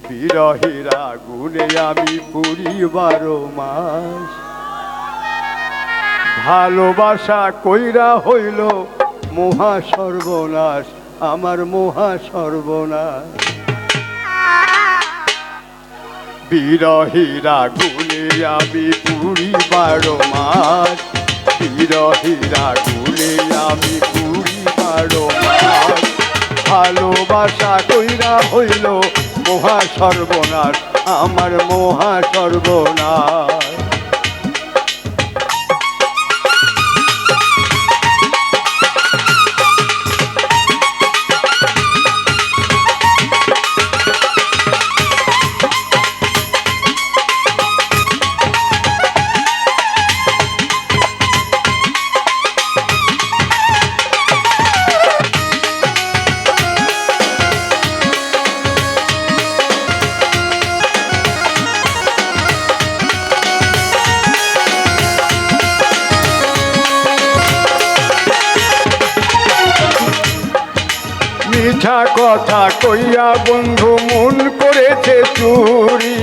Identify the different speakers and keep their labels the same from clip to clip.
Speaker 1: বিরহের আগুনে আমি পুরি 12 মাস। ভালোবাসা কইরা হইল মহা সর্বনাশ, আমার মহা সর্বনাশ। বিরহের আগুনে আমি পুরি 12 মাস, বিরহের আগুনে আমি পুরি 12 মাস। ভালোবাসা কইরা হইল মহা সর্বনাশ, আমার মহা সর্বনাশ। মিঠা কথা কইয়া বন্ধু মন করেছে চুরি,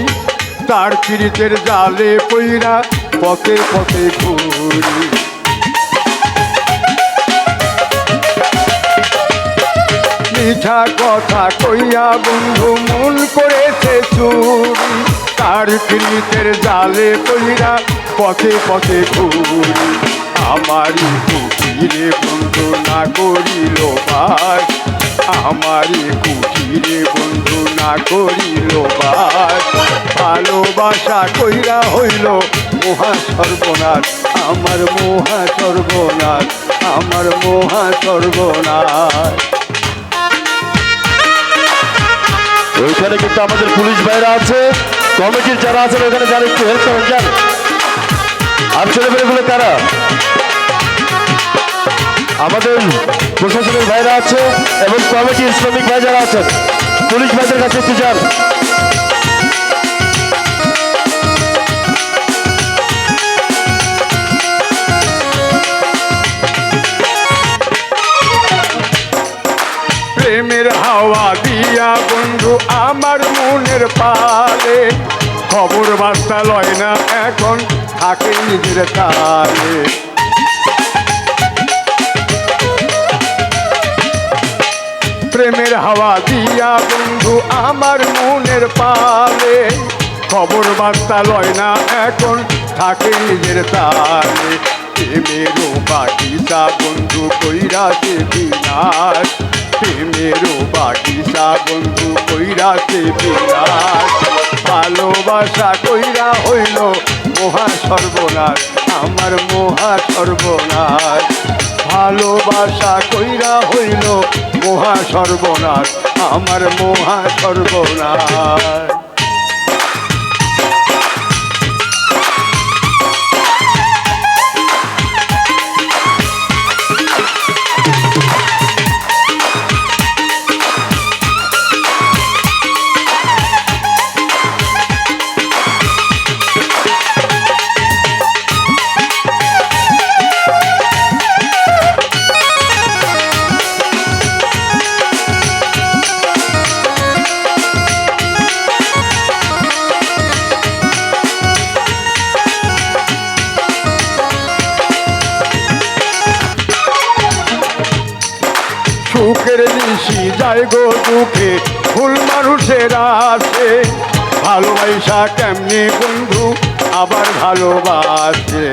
Speaker 1: তার পীড়িতের জালে পইরা পথে পথে ঘুরি। মিঠা কথা কইয়া বন্ধু মন করেছে চুরি, তার পীড়িতের জালে পইরা পথে পথে ঘুরি। আমারই কুটিরে বন্ধু না করিল বাস, আমারই কুটিরে বন্ধু না করিল বাস। ভালোবাসা কইরা হইল মহা সর্বনাশ, আমার মহা সর্বনাশ, আমার মহা সর্বনাশ।
Speaker 2: ওইখানে কিন্তু আমাদের পুলিশ ভাইরা আছে, কমিটির যারা আছেন ওখানে যারা একটু হেল্প করেন যান। আর ছেলেমেয়েগুলো কারা? আমাদের প্রশাসনের ভাইরা আছে এবং কমিটির শ্রমিক ভাই যারা আছেন, পুলিশ ভাইদের কাছে একটু যান।
Speaker 1: প্রেমের হাওয়া দিয়া বন্ধু আমার মনের পালে, খবর বার্তা লয় না এখন থাকে নিজের তালে। প্রেমের হাওয়া দিয়া বন্ধু আমার মনের পালে, খবর বার্তা লয় না এখন থাকে নিজের তালে। প্রেমেরও বাগিচা বন্ধু কইরাছে বিনাশ, প্রেমেরও বাগিচা বন্ধু কইরাছে বিনাশ। ভালোবাসা কইরা হইল মহা সর্বনাশ, আমার মহা সর্বনাশ। ভালোবাসা কইরা হইল মহা সর্বনাশ, আমার মহা সর্বনাশ। সুখের নিশি যায় গো দুঃখে ফুল মানুষের আসে, ভালোবাসা কেমনি বন্ধু আবার ভালোবাসে।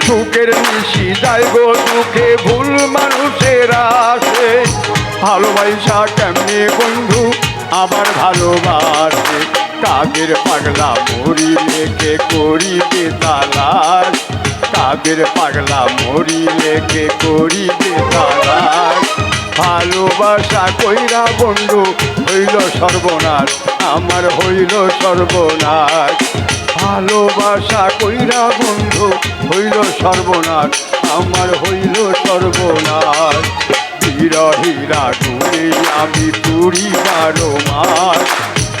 Speaker 1: সুখের নিশি যায় গো দুঃখে ভুল মানুষের আসে, ভালোবাসা কেমনি বন্ধু আবার ভালোবাসে। কাদের পাগলা মরিলে কে করিবে তালাশ, কাদের পাগলা মরিলে কে করিবে তালাশ। ভালোবাসা কইরা বন্ধু হইল সর্বনাশ, আমার হইল সর্বনাশ। ভালোবাসা কইরা বন্ধু হইল সর্বনাশ, আমার হইল সর্বনাশ। বিরহের আগুনে আমি পুরি 12 মাস,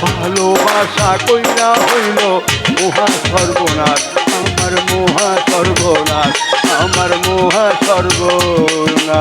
Speaker 1: ভালোবাসা কইরা হইল মহা সর্বনাশ, আমার মহা সর্বনাশ, আমার মহা সর্বনাশ।